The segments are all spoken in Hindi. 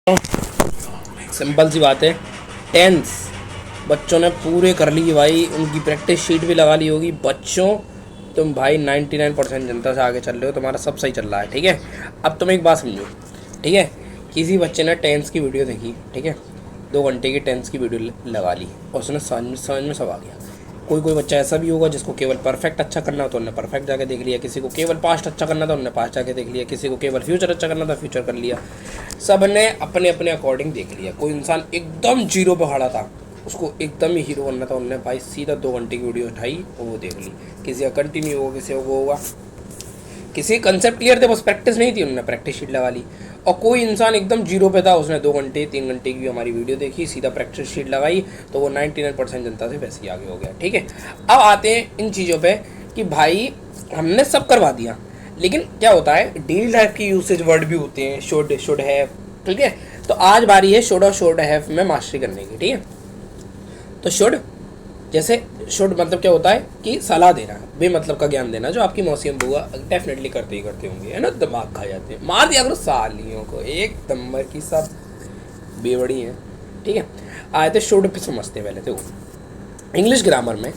सिंपल सी बात है। टेंस बच्चों ने पूरे कर ली भाई, उनकी प्रैक्टिस शीट भी लगा ली होगी। बच्चों तुम भाई 99% जनता से आगे चल रहे हो, तुम्हारा सब सही चल रहा है, ठीक है। अब तुम एक बात समझो, ठीक है। किसी बच्चे ने टेंस की वीडियो देखी, ठीक है, 2 घंटे की टेंस की वीडियो लगा ली और उसने समझ में सब आ गया। कोई बच्चा ऐसा भी होगा जिसको केवल परफेक्ट अच्छा करना हो तो उन्होंने परफेक्ट जाके देख लिया, किसी को केवल पास्ट अच्छा करना था उन्होंने पास्ट जाके देख लिया, किसी को केवल फ्यूचर अच्छा करना था फ्यूचर कर लिया। सब ने अपने अपने अकॉर्डिंग देख लिया। कोई इंसान एकदम जीरो पे खड़ा था, उसको एकदम ही हीरो बनना था, उन्होंने भाई सीधा 2 घंटे की वीडियो उठाई और वो देख ली। किसी का कंटिन्यू होगा, किसी का वो होगा, किसी कंसेप्ट क्लियर थे, बस प्रैक्टिस नहीं थी, उन्होंने प्रैक्टिस शीट लगा ली। और कोई इंसान एकदम जीरो पे था, उसने 2 घंटे 3 घंटे की हमारी वीडियो देखी, सीधा प्रैक्टिस शीट लगाई, तो वो 99% जनता से वैसे ही आगे हो गया, ठीक है। अब आते हैं इन चीज़ों पे कि भाई हमने सब करवा दिया, लेकिन क्या होता है डेली लाइफ की यूसेज वर्ड भी होते हैं, शुड हैव, ठीक है। तो आज बारी है शुड और शुड हैव में मास्टरी करने की, ठीक है। तो शुड, जैसे शुड मतलब क्या होता है कि सलाह देना, बेमतलब का ज्ञान देना, जो आपकी मौसी बुआ डेफिनेटली करते ही करते होंगे, है ना। दिमाग खा जाते हैं, मार दिया करो सालियों को, एक नंबर की सब बेवड़ी हैं, ठीक है। आए थे शुड पे समझते हैं। पहले तो इंग्लिश ग्रामर में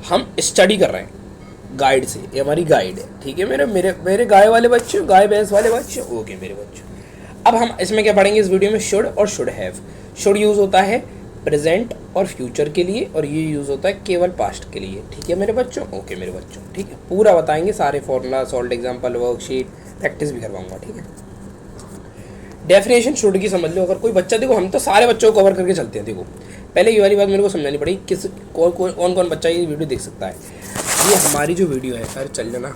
हम स्टडी कर रहे हैं गाइड से, ये हमारी गाइड है, ठीक है। मेरे मेरे मेरे गाय वाले बच्चे, गाय भैंस वाले बच्चे, ओके मेरे बच्चे। अब हम इसमें क्या पढ़ेंगे इस वीडियो में, शुड और शुड हैव। शुड यूज़ होता है प्रेजेंट और फ्यूचर के लिए, और ये यूज़ होता है केवल पास्ट के लिए, ठीक है मेरे बच्चों, ओके मेरे बच्चों, ठीक है। पूरा बताएंगे, सारे formula, salt example, worksheet, practice भी करवाऊंगा, ठीक है। डेफिनेशन शुड की समझ लो। अगर कोई बच्चा, देखो हम तो सारे बच्चों को कवर करके चलते हैं। देखो पहले ये वाली बात मेरे को समझानी पड़ी, किस कौन कौन बच्चा ये वीडियो देख सकता है। ये हमारी जो वीडियो है, अरे चल जाना,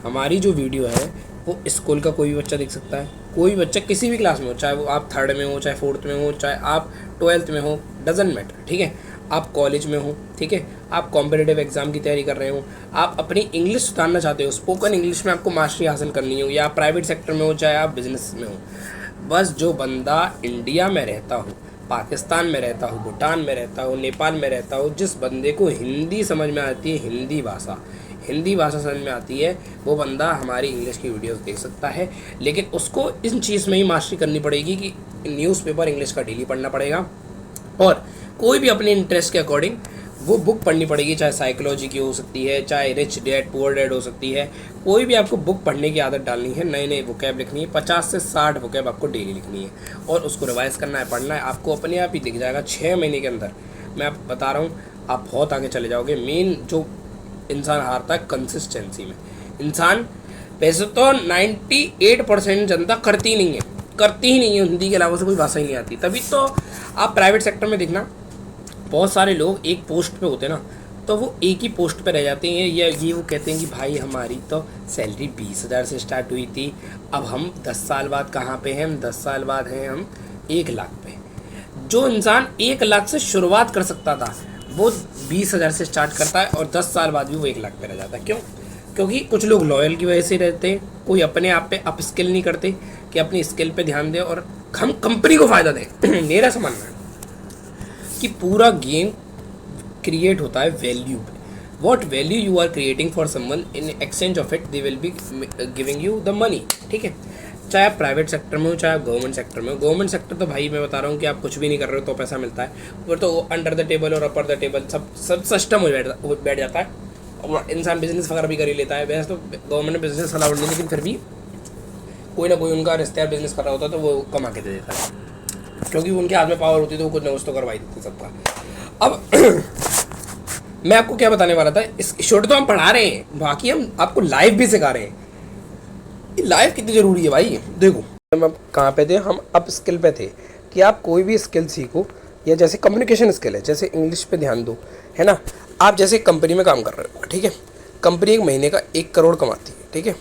हमारी जो वीडियो है वो स्कूल का कोई भी बच्चा देख सकता है। कोई भी बच्चा किसी भी क्लास में हो, चाहे वो आप 3rd में हो, चाहे 4th में हो, चाहे आप 12th में हो, डजेंट मैटर, ठीक है। आप कॉलेज में हो, ठीक है, आप कॉम्पिटिटिव एग्जाम की तैयारी कर रहे हो, आप अपनी इंग्लिश सुधारना चाहते हो, स्पोकन इंग्लिश में आपको मास्टरी हासिल करनी हो, या आप प्राइवेट सेक्टर में हो, चाहे आप बिजनेस में हो। बस जो बंदा इंडिया में रहता हो, पाकिस्तान में रहता हो, भूटान में रहता हो, नेपाल में रहता हो, जिस बंदे को हिंदी समझ में आती है, हिंदी भाषा समझ में आती है, वो बंदा हमारी इंग्लिश की वीडियोस देख सकता है। लेकिन उसको इस चीज़ में ही मास्टरी करनी पड़ेगी कि न्यूज़पेपर इंग्लिश का डेली पढ़ना पड़ेगा, और कोई भी अपने इंटरेस्ट के अकॉर्डिंग वो बुक पढ़नी पड़ेगी, चाहे साइकोलॉजी की हो सकती है, चाहे रिच डैड पुअर डैड हो सकती है। कोई भी आपको बुक पढ़ने की आदत डालनी है, नए नए वोकैब लिखनी है, 50 से 60 वोकैब आपको डेली लिखनी है, और उसको रिवाइज करना है, पढ़ना है। आपको अपने आप ही दिख जाएगा 6 महीने के अंदर, मैं आप बता रहा हूँ, आप बहुत आगे चले जाओगे। मेन जो इंसान हारता है कंसिस्टेंसी में। इंसान वैसे तो 98% जनता करती ही नहीं है, हिंदी के अलावा से कोई भाषा ही नहीं आती। तभी तो आप प्राइवेट सेक्टर में देखना, बहुत सारे लोग एक पोस्ट पे होते हैं ना, तो वो एक ही पोस्ट पे रह जाते हैं, या ये वो कहते हैं कि भाई हमारी तो सैलरी 20,000 से स्टार्ट हुई थी, अब हम 10 साल बाद कहाँ पे हैं, हम 10 साल बाद हैं हम 1 लाख पे। जो इंसान 1 लाख से शुरुआत कर सकता था, वो 20,000 से स्टार्ट करता है, और 10 साल बाद भी वो 1 लाख पे रह जाता है। क्यों? क्योंकि कुछ लोग लॉयल की वजह से रहते हैं, कोई अपने आप पे अप स्किल नहीं करते कि अपनी स्किल पे ध्यान दें और हम कंपनी को फ़ायदा दें। मेरा समझना है कि पूरा गेम क्रिएट होता है वैल्यू पे। What value you are creating for someone, in exchange of it they will be giving you the money, ठीक है। चाहे आप प्राइवेट सेक्टर में हो, चाहे आप गवर्नमेंट सेक्टर में हो। गवर्नमेंट सेक्टर तो भाई मैं बता रहा हूँ कि आप कुछ भी नहीं कर रहे हो तो पैसा मिलता है, वो तो अंडर द टेबल और अपर द टेबल सब सिस्टम हो बैठ जाता है, और इंसान बिजनेस वगैरह भी कर ही लेता है। वैसे तो गवर्नमेंट ने बिजनेस अलाउड नहीं, लेकिन फिर भी कोई ना कोई उनका रिश्तेदार बिजनेस कर रहा होता है तो वो कमा के दे देता है, क्योंकि उनके हाथ में पावर होती है, तो वो कुछ ना कुछ तो करवा ही देते सबका। अब मैं आपको क्या बताने वाला था, इस शुड तो हम पढ़ा रहे हैं, बाकी हम आपको लाइव भी सिखा रहे हैं। लाइफ कितनी ज़रूरी है भाई। देखो हम अब कहाँ पे थे, हम अप स्किल पे थे कि आप कोई भी स्किल सीखो, या जैसे कम्युनिकेशन स्किल है, जैसे इंग्लिश पे ध्यान दो, है ना। आप जैसे कंपनी में काम कर रहे हो, ठीक है, कंपनी एक महीने का 1 करोड़ कमाती है, ठीक है।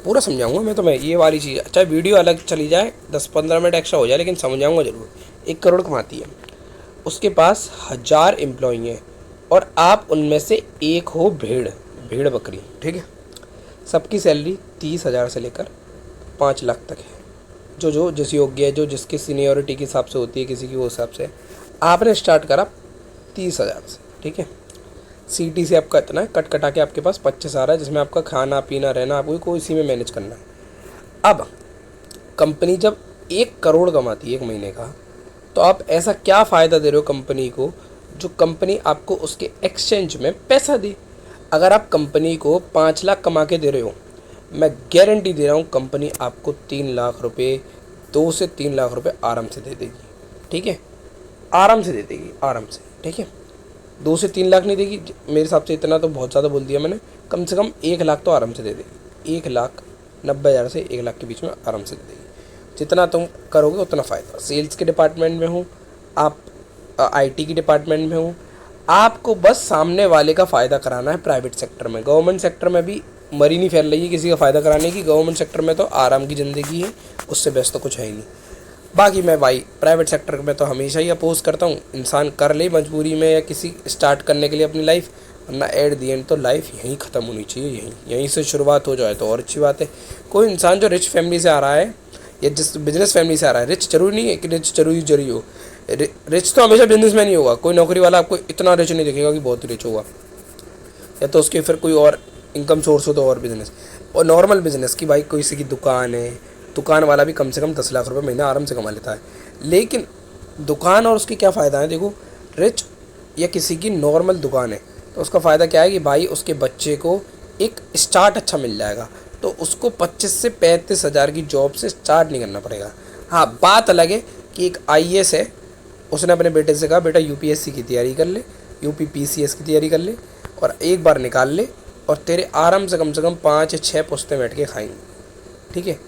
पूरा समझाऊंगा मैं तुम्हें ये वाली चीज़, चाहे वीडियो अलग चली जाए, 10-15 मिनट एक्स्ट्रा हो जाए, लेकिन समझाऊंगा जरूर। 1 करोड़ कमाती है, उसके पास 1000 एम्प्लॉई हैं, और आप उनमें से एक हो भेड़ बकरी, ठीक है। सबकी सैलरी 30,000 से लेकर 5 लाख तक है, जो जिस योग्य है, जो जिसकी सीनियरिटी के हिसाब से होती है, किसी की वो हिसाब से। आपने स्टार्ट करा 30,000 से, ठीक है। सीटी से आपका इतना है, कट कटा के आपके पास 25 आ रहा है, जिसमें आपका खाना पीना रहना आपको कोई इसी में मैनेज करना है। अब कंपनी जब 1 करोड़ कमाती है एक महीने का, तो आप ऐसा क्या फ़ायदा दे रहे हो कंपनी को जो कंपनी आपको उसके एक्सचेंज में पैसा दे। अगर आप कंपनी को 5 लाख कमा के दे रहे हो, मैं गारंटी दे रहा हूँ कंपनी आपको 3 लाख रुपए, 2 से 3 लाख रुपए आराम से दे देगी। ठीक है, आराम से दे देगी, आराम से। ठीक है, 2 से 3 लाख नहीं देगी, मेरे हिसाब से इतना तो बहुत ज़्यादा बोल दिया मैंने, कम से कम 1 लाख तो आराम से दे देगी। 1,90,000 से 1 लाख के बीच में आराम से दे देगी। जितना तुम करोगे उतना फ़ायदा। सेल्स के डिपार्टमेंट में हो आप, आईटी के डिपार्टमेंट में हो, आपको बस सामने वाले का फ़ायदा कराना है। प्राइवेट सेक्टर में, गवर्नमेंट सेक्टर में भी मरी नहीं फैल रही है किसी का फ़ायदा कराने की। गवर्नमेंट सेक्टर में तो आराम की ज़िंदगी है, उससे बेस्ट तो कुछ है ही नहीं। बाकी मैं भाई प्राइवेट सेक्टर में तो हमेशा ही अपोज करता हूँ, इंसान कर ले मजबूरी में या किसी स्टार्ट करने के लिए अपनी लाइफ, वरना एट दी एंड तो लाइफ यहीं ख़त्म होनी चाहिए। यहीं से शुरुआत हो जाए तो और अच्छी बात है। कोई इंसान जो रिच फैमिली से आ रहा है या जिस बिजनेस फैमिली से आ रहा है, रिच जरूरी नहीं है कि रिच जरूरी हो, रिच तो हमेशा बिजनेसमैन ही होगा। कोई नौकरी वाला आपको इतना रिच नहीं दिखेगा कि बहुत रिच होगा, या तो उसके फिर कोई और इनकम सोर्स हो तो और बिजनेस। और नॉर्मल बिजनेस की भाई कोई की दुकान है, दुकान वाला भी कम से कम 10 लाख रुपए महीना आराम से कमा लेता है। लेकिन दुकान और उसकी क्या फ़ायदा है, देखो रिच या किसी की नॉर्मल दुकान है तो उसका फ़ायदा क्या है कि भाई उसके बच्चे को एक स्टार्ट अच्छा मिल जाएगा, तो उसको 25 से 35 हज़ार की जॉब से स्टार्ट नहीं करना पड़ेगा। हाँ, बात अलग है कि एक आईएएस है, उसने अपने बेटे से कहा बेटा यूपीएससी की तैयारी कर ले, यूपीपीसीएस की तैयारी कर ले और एक बार निकाल ले और तेरे आराम से कम 5 या 6 पुश्तें बैठ के खाएंगे। ठीक है,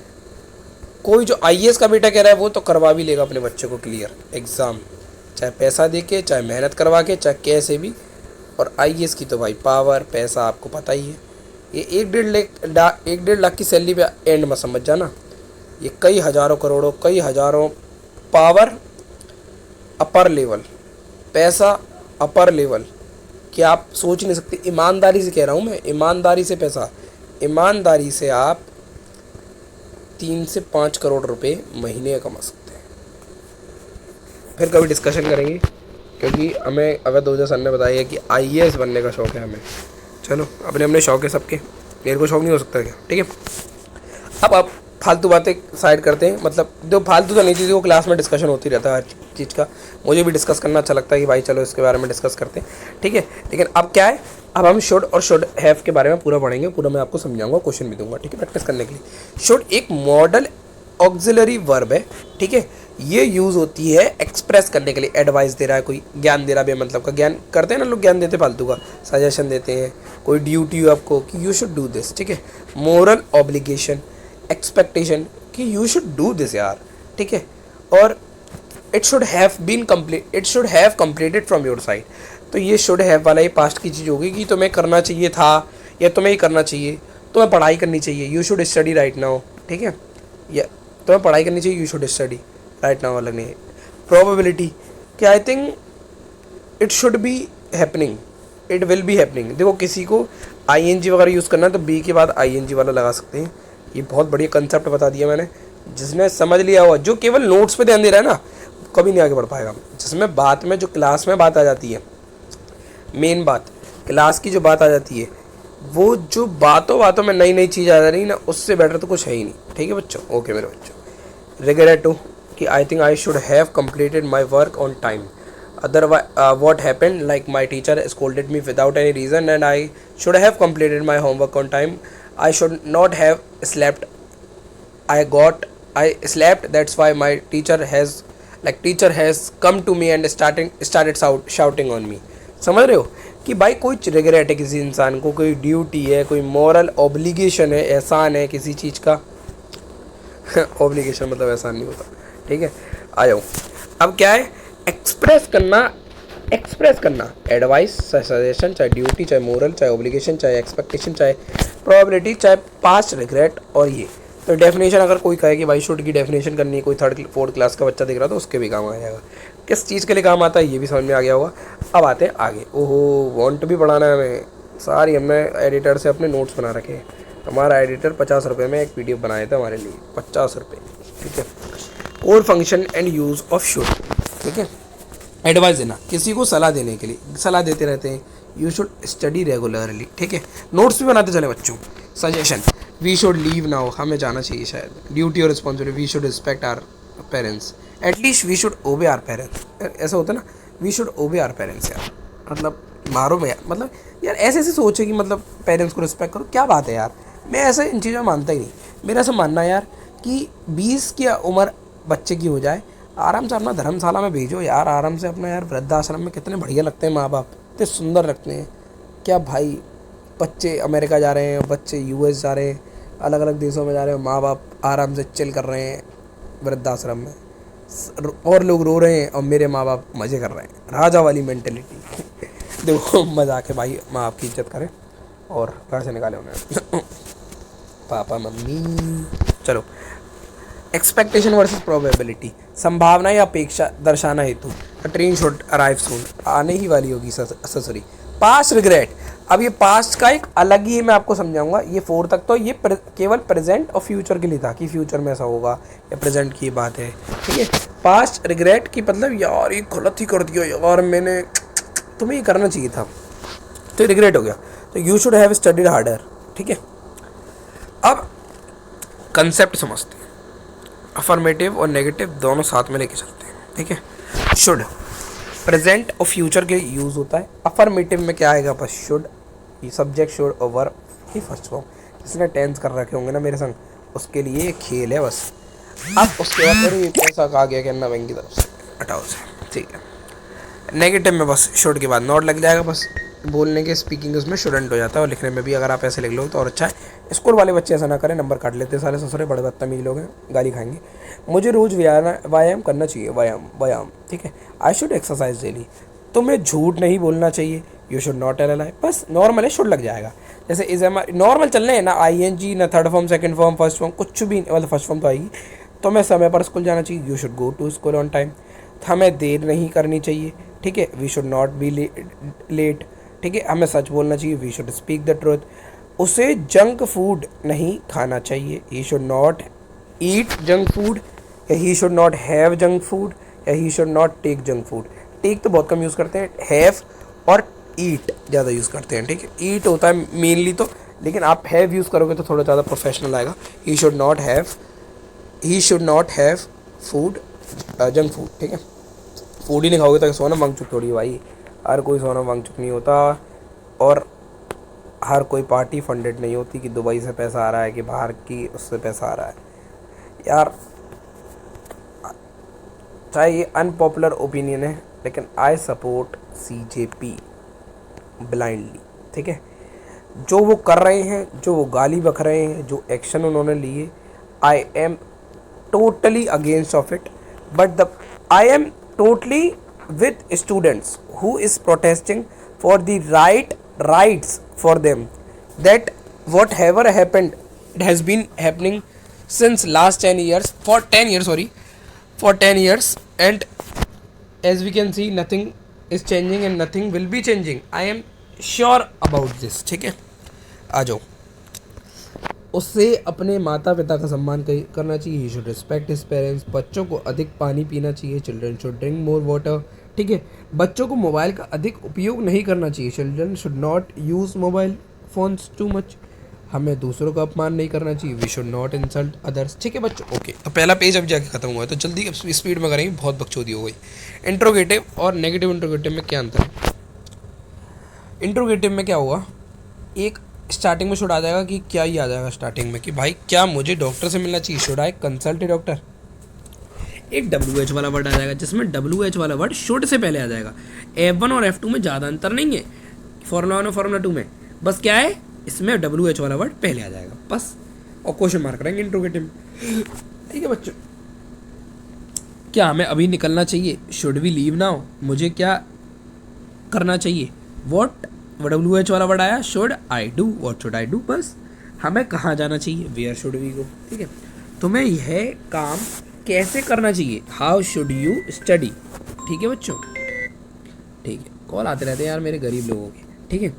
कोई जो आईएएस का बेटा कह रहा है वो तो करवा भी लेगा अपने बच्चे को क्लियर एग्ज़ाम, चाहे पैसा दे के, चाहे मेहनत करवा के, चाहे कैसे भी। और आईएएस की तो भाई पावर पैसा आपको पता ही है। ये 1-1.5 लाख की सैलरी पे एंड में समझ जाना, ये कई हज़ारों करोड़ों, कई हज़ारों पावर अपर लेवल, पैसा अपर लेवल कि आप सोच नहीं सकते। ईमानदारी से कह रहा हूँ मैं, ईमानदारी से पैसा, ईमानदारी से आप 3 से 5 करोड़ रुपए महीने कमा सकते हैं। फिर कभी डिस्कशन करेंगे, क्योंकि हमें अगर 2000 सर ने बताया कि आईएएस बनने का शौक़ है हमें। चलो अपने अपने शौक़ है सबके, मेरे को शौक़ नहीं हो सकता क्या? ठीक है, अब आप फालतू बातें साइड करते हैं। मतलब जो फालतू तो नहीं थी, वो क्लास में डिस्कशन होती रहता है हर चीज़ का, मुझे भी डिस्कस करना अच्छा लगता है कि भाई चलो इसके बारे में डिस्कस करते हैं। ठीक है, लेकिन अब क्या है, अब हम शुड और शुड हैव के बारे में पूरा पढ़ेंगे, पूरा मैं आपको समझाऊंगा, क्वेश्चन भी दूंगा। ठीक है, प्रैक्टिस करने के लिए। शुड एक मॉडल ऑक्सिलरी वर्ब है। ठीक है, ये यूज़ होती है एक्सप्रेस करने के लिए। एडवाइस दे रहा है कोई, ज्ञान दे रहा है, मतलब का ज्ञान करते हैं ना लोग, ज्ञान देते फालतू का, सजेशन देते हैं, कोई ड्यूटी हो आपको कि यू शुड डू दिस। ठीक है, मोरल ऑब्लिगेशन, एक्सपेक्टेशन कि यू शुड डू दिस यार। ठीक है, और it should have been complete, it should have completed from your side. तो ये शुड हैव वाला ये पास्ट की चीज़ होगी कि तुम्हें करना चाहिए था या तुम्हें ही करना चाहिए, तुम्हें पढ़ाई करनी चाहिए, you should study right now. ठीक है, या तुम्हें पढ़ाई करनी चाहिए, you should study right now अलग नहीं है। प्रोबेबिलिटी कि I think it should be happening, it will be happening. देखो किसी को आईएनजी वगैरह यूज़ करना है तो बी के बाद आईएनजी वाला लगा सकते हैं। ये बहुत बढ़िया कंसेप्ट बता दिया मैंने, जिसने समझ लिया हुआ, जो केवल नोट्स पे ध्यान दे रहा है ना, कभी नहीं आगे बढ़ पाएगा। जिसमें बात में, जो क्लास में बात आ जाती है, मेन बात क्लास की जो बात आ जाती है, वो जो बातों में नई नई चीज़ आ जा रही है ना, उससे बेटर तो कुछ है ही नहीं। ठीक है बच्चों, ओके मेरे बच्चों। रिग्रेटो कि I think I should have completed my work on time, otherwise what happened, like my teacher scolded me without any reason and I should have completed my homework on time. I should not have slept, I slept, that's why my teacher has come to me and started shouting on me. समझ रहे हो कि भाई कोई रिग्रेट है किसी इंसान को, कोई ड्यूटी है, कोई मॉरल ऑब्लिगेशन है, एहसान है किसी चीज़ का। ऑब्लिगेशन मतलब एहसान नहीं होता। ठीक है, आ जाओ। अब क्या है, एक्सप्रेस करना, एडवाइस, चाहे सजेशन, चाहे ड्यूटी, चाहे मोरल, चाहे ऑब्लिगेशन, चाहे एक्सपेक्टेशन, चाहे प्रोबेबिलिटी, चाहे पास्ट रिग्रेट। और ये तो डेफिनेशन अगर कोई कहे कि भाई शुड की डेफिनेशन करनी है, कोई 3rd-4th क्लास का बच्चा दिख रहा तो उसके भी काम आ जाएगा। किस चीज़ के लिए काम आता है ये भी समझ में आ गया होगा। अब आते हैं आगे। ओहो, वांट भी बढ़ाना है हमें, सारी हमने एडिटर से अपने नोट्स बना रखे हैं। हमारा एडिटर 50 रुपये में एक PDF बनाए थे हमारे लिए, 50 रुपये। ठीक है, core function and use of should. ठीक है, एडवाइस देना, किसी को सलाह देने के लिए, सलाह देते रहते हैं, यू शुड स्टडी रेगुलरली। ठीक है, नोट्स भी बनाते चले बच्चों। Suggestion, we should leave now, हमें जाना चाहिए शायद। ड्यूटी और responsibility, we should respect our parents, at least we should obey our parents. ऐसा होता है ना, we should obey our parents यार, मतलब मारो में यार, मतलब यार ऐसे ऐसे सोचे कि मतलब पेरेंट्स को रिस्पेक्ट करो, क्या बात है यार। मैं ऐसे इन चीज़ों में मानता ही नहीं। मेरा ऐसा मानना है यार कि 20 की उम्र बच्चे की हो जाए, आराम से अपना धर्मशाला में भेजो यार, आराम से अपना यार वृद्धाश्रम में कितने बढ़िया लगते हैं माँ बाप, इतने सुंदर लगते हैं। क्या भाई, बच्चे अमेरिका जा रहे हैं, बच्चे यूएस जा रहे हैं, अलग अलग देशों में जा रहे हैं, माँ बाप आराम से चिल कर रहे हैं वृद्धाश्रम में, और लोग रो रहे हैं और मेरे माँ बाप मज़े कर रहे हैं। राजा वाली मेंटेलिटी। देखो मजाक है भाई, माँ बाप की इज्जत करें और घर से निकाले उन्हें। Papa mummy. चलो, एक्सपेक्टेशन वर्सेस प्रोबेबिलिटी, संभावना या अपेक्षा दर्शाना हेतु। ट्रेन शुड अराइव सून, आने ही वाली होगी ससुरी। पास्ट रिग्रेट, अब ये पास्ट का एक अलग ही मैं आपको समझाऊंगा। ये 4 तक तो ये केवल प्रेजेंट और फ्यूचर के लिए था कि फ्यूचर में ऐसा होगा, या प्रेजेंट की बात है, ठीक है। पास्ट रिग्रेट की मतलब यार ये गलत ही कर दिया यार मैंने, तुम्हें ये करना चाहिए था, तो रिग्रेट हो गया, तो you should have studied harder, ठीक है। अब कंसेप्ट समझते हैं, अफर्मेटिव और नेगेटिव दोनों साथ में लेके चलते हैं, ठीक है। शुड प्रेजेंट और फ्यूचर के यूज़ होता है। अफर्मेटिव में क्या आएगा, बस शुड, ये सब्जेक्ट शुड और वर्ब की फर्स्ट फॉर्म। जिसने टेंस कर रखे होंगे ना मेरे संग, उसके लिए ये खेल है बस। अब उसके बाद फिर ये पैसा आ गया कहना बैंक की तरफ से, हटाओ से, ठीक है। नेगेटिव में बस शुड के बाद नॉट लग जाएगा, बस बोलने के स्पीकिंग उसमें शुडंट हो जाता है, और लिखने में भी अगर आप ऐसे लिख लो तो और अच्छा है। स्कूल वाले बच्चे ऐसा ना करें, नंबर काट लेते हैं सारे ससुरे, बड़े बदतमीज लोग हैं, गाली खाएंगे। मुझे रोज़ व्यायाम करना चाहिए, व्यायाम, ठीक है। आई शुड एक्सरसाइज डेली, तुम्हें झूठ नहीं बोलना चाहिए, you should not tell a lie, बस नॉर्मल है, शुड लग जाएगा। जैसे इज एम नॉर्मल चल रहे हैं ना, ING ना third form, second form, first form, कुछ भी मतलब फर्स्ट फॉर्म तो आएगी। तुम्हें समय पर स्कूल जाना चाहिए, you should go to school on time. हमें देर नहीं करनी चाहिए, ठीक है, we should not be late, ठीक है। हमें सच बोलना चाहिए, we should speak the truth. उसे जंक फूड नहीं खाना चाहिए, he should not eat junk food, या he should not have junk food, या he should not take junk food. Take तो बहुत कम यूज़ करते हैं, हैव और ईट ज़्यादा यूज़ करते हैं, ठीक है। ईट होता है मेनली तो, लेकिन आप हैव यूज़ करोगे तो थोड़ा ज़्यादा प्रोफेशनल आएगा। ही should not have food, junk food, ठीक है। फूड ही नहीं खाओगे तो सोना वांगचुक थोड़ी है भाई, हर कोई सोना वांगचुक नहीं होता, और हर कोई पार्टी फंडेड नहीं होती कि दुबई से पैसा आ रहा है कि बाहर की उससे पैसा आ रहा है यार। चाहे ये अनपॉपुलर ओपिनियन है, लेकिन आई सपोर्ट CJP ब्लाइंडली, ठीक है। जो वो कर रहे हैं, जो वो गाली बक रहे हैं, जो एक्शन उन्होंने लिए, I am totally against of it, but I am totally with students who is protesting for the rights for them, that whatever happened, it has been happening since last 10 years, for 10 years, and as we can see nothing is changing and nothing will be changing. I am sure about this, ठीक है। आ जाओ, उससे अपने माता पिता का सम्मान करना चाहिए, he should respect his parents. बच्चों को अधिक पानी पीना चाहिए, children should drink more water, ठीक है। बच्चों को मोबाइल का अधिक उपयोग नहीं करना चाहिए, children should not use mobile phones too much. हमें दूसरों का अपमान नहीं करना चाहिए, we should not insult others, ठीक है बच्चों। ओके, तो पहला पेज अब जाके खत्म हुआ है, तो जल्दी अब स्पीड में करेंगे, बहुत बकचोदी हो गई। इंट्रोगेटिव और नेगेटिव इंट्रोगेटिव में क्या अंतर है। इंट्रोगेटिव में क्या हुआ, एक स्टार्टिंग में शुड आ जाएगा कि क्या ही आ जाएगा स्टार्टिंग में कि भाई क्या मुझे डॉक्टर से मिलना चाहिए, should I consult A doctor. एक WH वाला वर्ड आ जाएगा, जिसमें WH वाला वर्ड शुड से पहले आ जाएगा। F1 और F2 में ज़्यादा अंतर नहीं है, फॉर्मूला 1 और फॉर्मूला 2 में, बस क्या है इसमें WH वाला वर्ड पहले आ जाएगा बस, और क्वेश्चन मार्क रहेंगे इंट्रोगेटिव में, ठीक है बच्चों। क्या हमें अभी निकलना चाहिए, शुड वी लीव नाउ, मुझे क्या करना चाहिए, वॉट WH वाला वर्ड आया, should I do, what should I do, बस हमें कहाँ जाना चाहिए, वेयर शुड वी गो, ठीक है। तुम्हें यह काम कैसे करना चाहिए, हाउ शुड यू स्टडी, ठीक है बच्चों, ठीक है। कॉल आते रहते हैं यार मेरे गरीब लोगों के, ठीक है।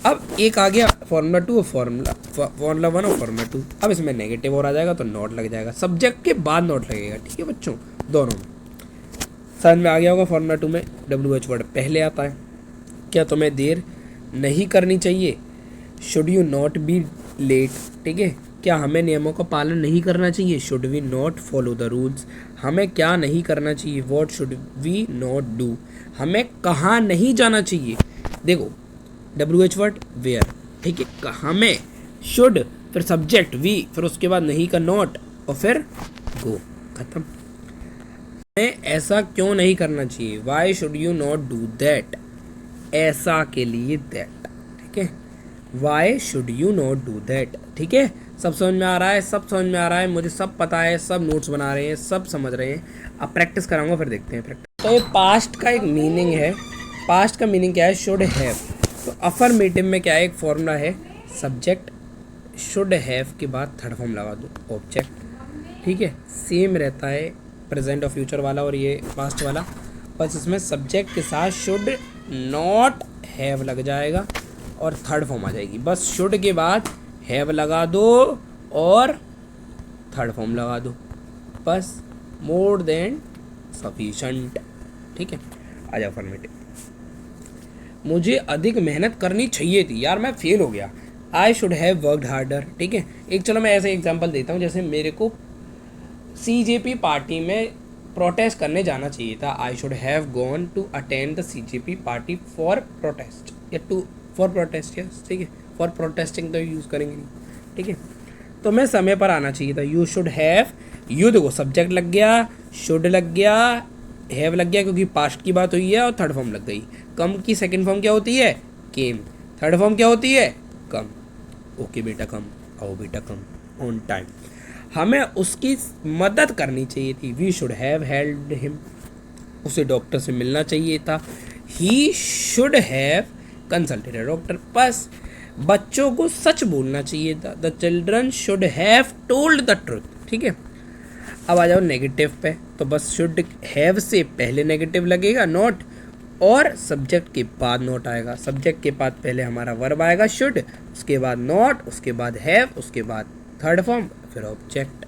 अब एक आ गया फॉर्मूला 2 और फॉर्मूला 1 और फॉर्मूला 2। अब इसमें नेगेटिव और आ जाएगा तो नॉट लग जाएगा, सब्जेक्ट के बाद नॉट लगेगा, ठीक है बच्चों, दोनों में। समझ में आ गया होगा, फॉर्मूला 2 में WH वर्ड पहले आता है। क्या तुम्हें देर नहीं करनी चाहिए, should you not be late, ठीक है। क्या हमें नियमों का पालन नहीं करना चाहिए, should we not follow the rules. हमें क्या नहीं करना चाहिए, what should we not do, हमें कहाँ नहीं जाना चाहिए। देखो WH वर्ड वेयर, ठीक है, हमें शुड, फिर सब्जेक्ट वी, फिर उसके बाद नहीं का नॉट, और फिर गो, खत्म। हमें ऐसा क्यों नहीं करना चाहिए, Y should you not do that, ऐसा के लिए दैट, ठीक है, Y should you not do that, ठीक है। सब समझ में आ रहा है, सब समझ में आ रहा है, मुझे सब पता है, सब नोट्स बना रहे हैं, सब समझ रहे हैं। अब प्रैक्टिस कराऊंगा, फिर देखते हैं प्रैक्टिस। तो ये पास्ट का एक मीनिंग है, पास्ट का मीनिंग क्या है, शुड हैव। तो अफर्मेटिव में क्या है, एक फॉर्मूला है, सब्जेक्ट शुड हैव के बाद थर्ड फॉर्म लगा दो ऑब्जेक्ट, ठीक है। सेम रहता है प्रेजेंट और फ्यूचर वाला और ये पास्ट वाला, बस इसमें सब्जेक्ट के साथ शुड नॉट हैव लग जाएगा और थर्ड फॉर्म आ जाएगी। बस शुड के बाद हैव लगा दो और थर्ड फॉर्म लगा दो, बस, मोर देन सफिशेंट, ठीक है। आ जाओ अफर्मेटिव। मुझे अधिक मेहनत करनी चाहिए थी, यार मैं फेल हो गया, आई शुड हैव वर्कड हार्डर, ठीक है। एक चलो मैं ऐसे एग्जांपल देता हूँ, जैसे मेरे को CJP पार्टी में प्रोटेस्ट करने जाना चाहिए था, I should have gone to attend the CJP party for protest, या टू फॉर प्रोटेस्ट, यस, ठीक है, फॉर प्रोटेस्टिंग तो यूज़ करेंगे नहीं, ठीक है। तो मैं समय पर आना चाहिए था, यू शुड हैव, यू देखो सब्जेक्ट लग गया, शुड लग गया, हैव लग गया क्योंकि पास्ट की बात हुई है, और थर्ड फॉर्म लग गई। कम की सेकंड फॉर्म क्या होती है, केम, थर्ड फॉर्म क्या होती है, कम। ओके बेटा कम, आओ बेटा कम, ऑन टाइम। हमें उसकी मदद करनी चाहिए थी, we should have helped him, उसे डॉक्टर से मिलना चाहिए था, he should have consulted doctor. बस बच्चों को सच बोलना चाहिए था, the children should have told the truth, ठीक है। अब आ जाओ नेगेटिव पे, तो बस शुड हैव से पहले नेगेटिव लगेगा नॉट, और सब्जेक्ट के बाद नॉट आएगा, सब्जेक्ट के बाद पहले हमारा वर्ब आएगा शुड, उसके बाद नॉट, उसके बाद हैव, उसके बाद थर्ड फॉर्म, फिर ऑब्जेक्ट।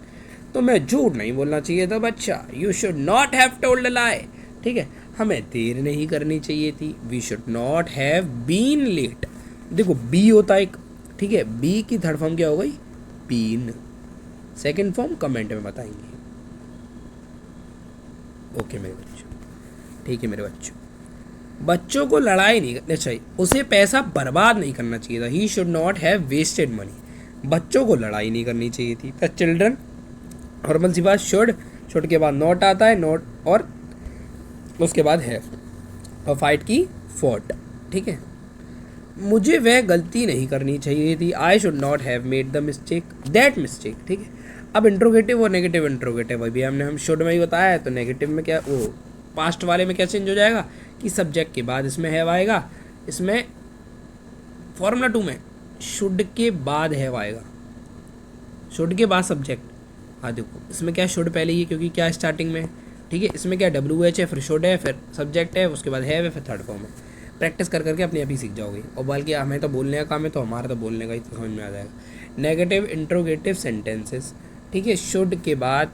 तो मैं झूठ नहीं बोलना चाहिए था बच्चा, you should not have told a lie, ठीक है। हमें देर नहीं करनी चाहिए थी, we should not have been late. देखो बी होता है एक, ठीक है, बी की थर्ड फॉर्म क्या हो गई, बीन, सेकंड फॉर्म कमेंट में बताएंगे। ओके मेरे बच्चों, ठीक है मेरे बच्चों, बच्चों को लड़ाई नहीं करनी चाहिए, उसे पैसा बर्बाद नहीं करना चाहिए था, he should not have wasted money, बच्चों को लड़ाई नहीं करनी चाहिए थी। द चिल्ड्रन, नॉर्मल सी बात, शुड, शुड के बाद नॉट आता है, नॉट, और उसके बाद हैव, और फाइट की फॉट, ठीक है। मुझे वह गलती नहीं करनी चाहिए थी, I should not have made the mistake, that mistake, ठीक है। अब इंट्रोगेटिव और नेगेटिव इंट्रोगेटिव अभी हमने हम शुड में ही बताया है, तो नेगेटिव में क्या, वो पास्ट वाले में क्या चेंज हो जाएगा कि सब्जेक्ट के बाद इसमें हैव आएगा, इसमें फॉर्मूला 2 में शुड के बाद हैव आएगा, शुड के बाद सब्जेक्ट। हाँ देखो इसमें क्या शुड पहले ही, क्योंकि क्या स्टार्टिंग में, ठीक है। इसमें क्या WH है, फिर शुड है, फिर सब्जेक्ट है, उसके बाद हैव है, फिर थर्ड फॉर्म है। प्रैक्टिस कर करके अपने आप ही सीख जाओगे, और बल्कि हमें तो बोलने का काम है, तो हमारा तो बोलने का ही तो समझ में आ जाएगा। नेगेटिव इंट्रोगेटिव सेंटेंसेस, ठीक है, शुड के बाद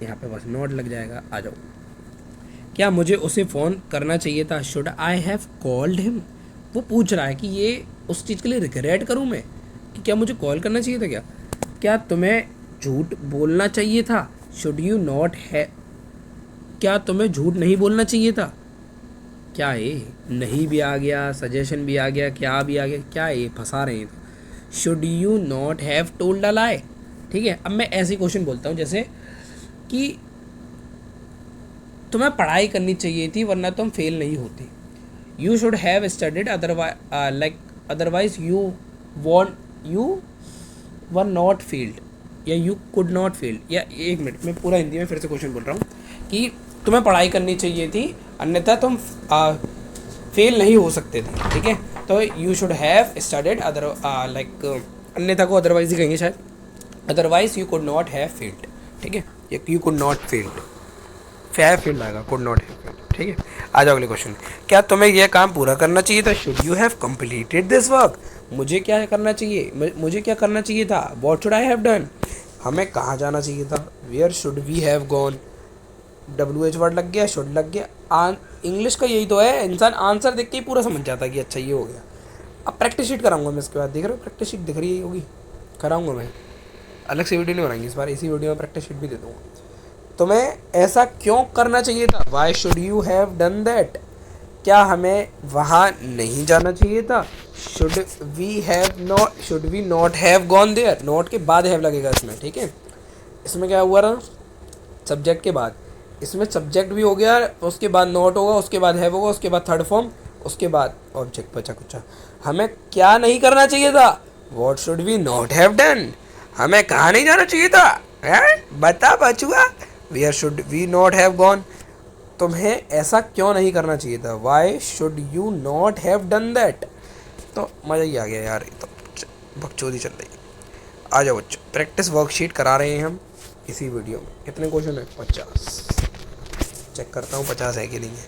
यहाँ पे बस नॉट लग जाएगा। आ जाओ, क्या मुझे उसे फ़ोन करना चाहिए था, should I have called him. वो पूछ रहा है कि ये उस चीज़ के लिए रिग्रेट करूँ मैं, कि क्या मुझे कॉल करना चाहिए था, क्या तुम्हें झूठ बोलना चाहिए था, शुड यू नॉट है, क्या तुम्हें झूठ नहीं बोलना चाहिए था। क्या ये नहीं भी आ गया, सजेशन भी आ गया, क्या भी आ गया, क्या ये फंसा रहे हैं। Should you not have told a lie, ठीक है। अब मैं ऐसे क्वेश्चन बोलता हूँ जैसे कि तुम्हें पढ़ाई करनी चाहिए थी वरना तुम फेल नहीं होती, you should have studied otherwise you were not failed, या यू कुड नॉट फेल्ड। या एक मिनट, मैं पूरा हिंदी में फिर से क्वेश्चन बोल रहा हूँ कि तुम्हें पढ़ाई करनी चाहिए थी अन्यथा तुम फेल नहीं हो सकते थे, ठीक है। तो यू शुड हैव स्टडीड अन्यथा को अदरवाइज ही कहेंगे शायद, otherwise you could not have failed, ठीक है। You could not failed, have failed आएगा, कुड नॉट हैव फेल्ड, ठीक है। आ जाओ अगले क्वेश्चन, क्या तुम्हें यह काम पूरा करना चाहिए था, should you have completed this work. मुझे क्या करना चाहिए, मुझे क्या करना चाहिए था, what should I have done. हमें कहाँ जाना चाहिए था, where should we have gone, WH word लग गया, शुड लग गया। इंग्लिश का यही तो है, इंसान आंसर देख के ही पूरा समझ जाता है कि अच्छा ये हो गया। अब प्रैक्टिस शीट कराऊंगा मैं इसके बाद, देख रहे हो प्रैक्टिस शीट दिख रही है होगी, कराऊंगा मैं, अलग से वीडियो नहीं बनाएंगे इस बार, इसी वीडियो में प्रैक्टिस शीट भी दे दूँगा। तुम्हें ऐसा क्यों करना चाहिए था? Why should you have done that? क्या हमें वहाँ नहीं जाना चाहिए था? Should we not have gone there? Not के बाद हैव लगेगा इसमें, ठीक है। इसमें क्या हुआ ना, सब्जेक्ट के बाद, इसमें सब्जेक्ट भी हो गया, उसके बाद नॉट होगा, उसके बाद हैव होगा, उसके बाद थर्ड फॉर्म, उसके बाद ऑब्जेक्ट बचा कुछ। हमें क्या नहीं करना चाहिए था? What should we not have done? हमें कहाँ नहीं जाना चाहिए था? बता बचुआ, where should we not have gone? तुम्हें ऐसा क्यों नहीं करना चाहिए था? Why should you not have done that? तो मज़ा ही आ गया यार, ये तो बकचोदी चल रही है। आ जाओ बच्चों, प्रैक्टिस वर्कशीट करा रहे हैं हम इसी वीडियो में। कितने क्वेश्चन है? 50। चेक करता हूँ 50 है कि नहीं है।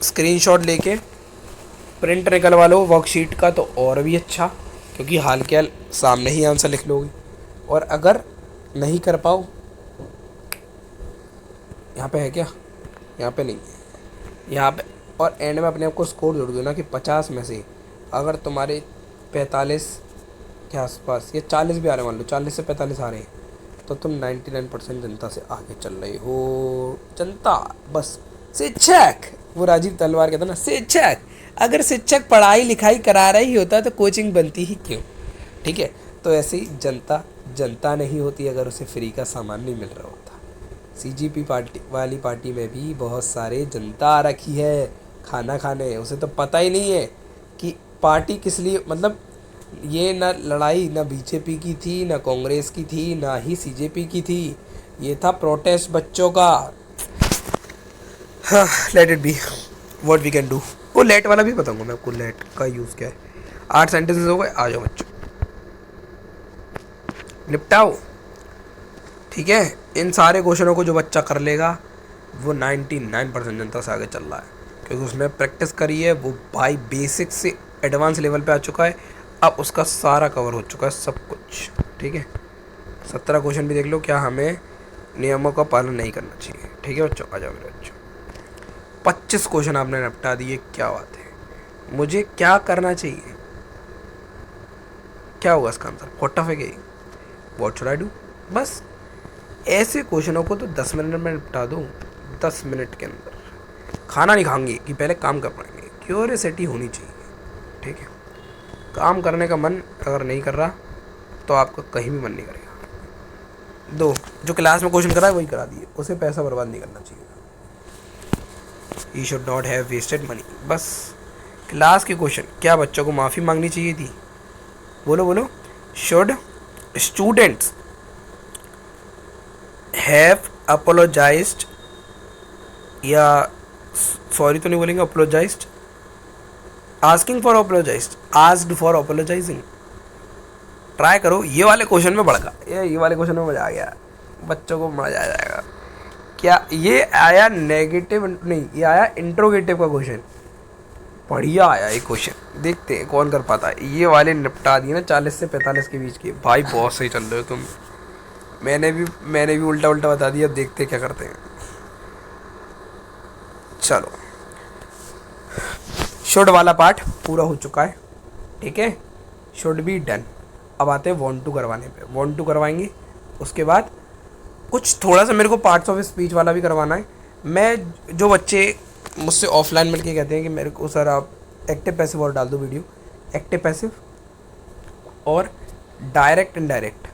स्क्रीनशॉट लेके प्रिंट निकलवा लो वर्कशीट का तो और भी अच्छा, क्योंकि हाल के हाल सामने ही आंसर लिख लोगे। और अगर नहीं कर पाओ, यहाँ पे है क्या? यहाँ पे नहीं है, यहाँ पे। और एंड में अपने आप को स्कोर जोड़ दो ना कि 50 में से अगर तुम्हारे 45 के आसपास या 40 भी आ रहे, मान लो 40 से 45 आ रहे हैं, तो तुम 99% जनता से आगे चल रहे हो। जनता बस शिक्षक, वो राजीव तलवार कहता ना, शिक्षक, अगर शिक्षक पढ़ाई लिखाई करा रही होता तो कोचिंग बनती ही क्यों? ठीक है, तो ऐसे ही जनता जनता नहीं होती अगर उसे फ्री का सामान नहीं मिल रहा होता। सीजीपी पार्टी वाली पार्टी में भी बहुत सारे जनता आ रखी है खाना खाने, उसे तो पता ही नहीं है कि पार्टी किस लिए, मतलब ये ना लड़ाई ना बीजेपी की थी, ना कांग्रेस की थी, ना ही सीजेपी की थी, ये था प्रोटेस्ट बच्चों का। हाँ, let it be, what we can do. वो लेट वाला भी बताऊंगा मैं आपको, लेट का यूज़ क्या है। 8 सेंटेंसेस हो गए, आ जाओ बच्चों निपटाओ। ठीक है, इन सारे क्वेश्चनों को जो बच्चा कर लेगा वो 99% जनता से आगे चल रहा है, क्योंकि उसने प्रैक्टिस करी है, वो भाई बेसिक से एडवांस लेवल पे आ चुका है। अब उसका सारा कवर हो चुका है सब कुछ, ठीक है। 17 क्वेश्चन भी देख लो, क्या हमें नियमों का पालन नहीं करना चाहिए। ठीक है बच्चों, आ जाओ मेरे बच्चों। 25 क्वेश्चन आपने निपटा दिए, क्या बात है। मुझे क्या करना चाहिए? क्या होगा इसका आंसर? व्हाट है गई, व्हाट शुड आई डू? बस ऐसे क्वेश्चनों को तो 10 मिनट में निपटा दूँ, 10 मिनट के अंदर। खाना नहीं खाएंगे कि पहले काम कर पाएंगे, क्यूरियोसिटी होनी चाहिए, ठीक है। काम करने का मन अगर नहीं कर रहा तो आपका कहीं भी मन नहीं करेगा। दो जो क्लास में क्वेश्चन करा है वही करा दिए, उसे पैसा बर्बाद नहीं करना चाहिए। He should not have wasted money. बस क्लास के क्वेश्चन, क्या बच्चों को माफ़ी मांगनी चाहिए थी? बोलो बोलो। शुड स्टूडेंट्स हैव अपोलोजाइज्ड, या सॉरी तो नहीं बोलेंगे, apologised, asking for apologised, asked for apologising. Try करो, ये वाले क्वेश्चन में बढ़ा, ये वाले क्वेश्चन में मजा आ गया, बच्चों को मजा आ जाएगा। क्या ये आया नेगेटिव नहीं, ये आया इंट्रोगेटिव का क्वेश्चन, बढ़िया आया ये क्वेश्चन। देखते हैं कौन कर पाता है। ये वाले निपटा दिए ना 40 से 45 के बीच के, भाई बहुत सही चल रहे हो तुम। मैंने भी उल्टा उल्टा बता दिया, अब देखते क्या करते हैं। चलो, शुड वाला पार्ट पूरा हो चुका है, ठीक है। Should be done. अब आते हैं वांट टू करवाने पे। वांट टू करवाएंगे, उसके बाद कुछ थोड़ा सा मेरे को पार्ट्स ऑफ स्पीच वाला भी करवाना है। मैं जो बच्चे मुझसे ऑफलाइन मिलके कहते हैं कि मेरे को सर आप एक्टिव पैसिव और डाल दो वीडियो, एक्टिव पैसिव और डायरेक्ट इनडायरेक्ट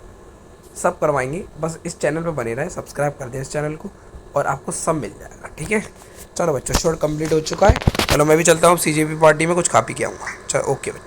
सब करवाएंगे। बस इस चैनल पे बने रहें, सब्सक्राइब कर दें इस चैनल को और आपको सब मिल जाएगा, ठीक है। चलो बच्चों, शॉर्ट कंप्लीट हो चुका है। चलो मैं भी चलता हूँ, सीजेपी पार्टी में कुछ खा पी के आऊँगा। चलो ओके बच्चों।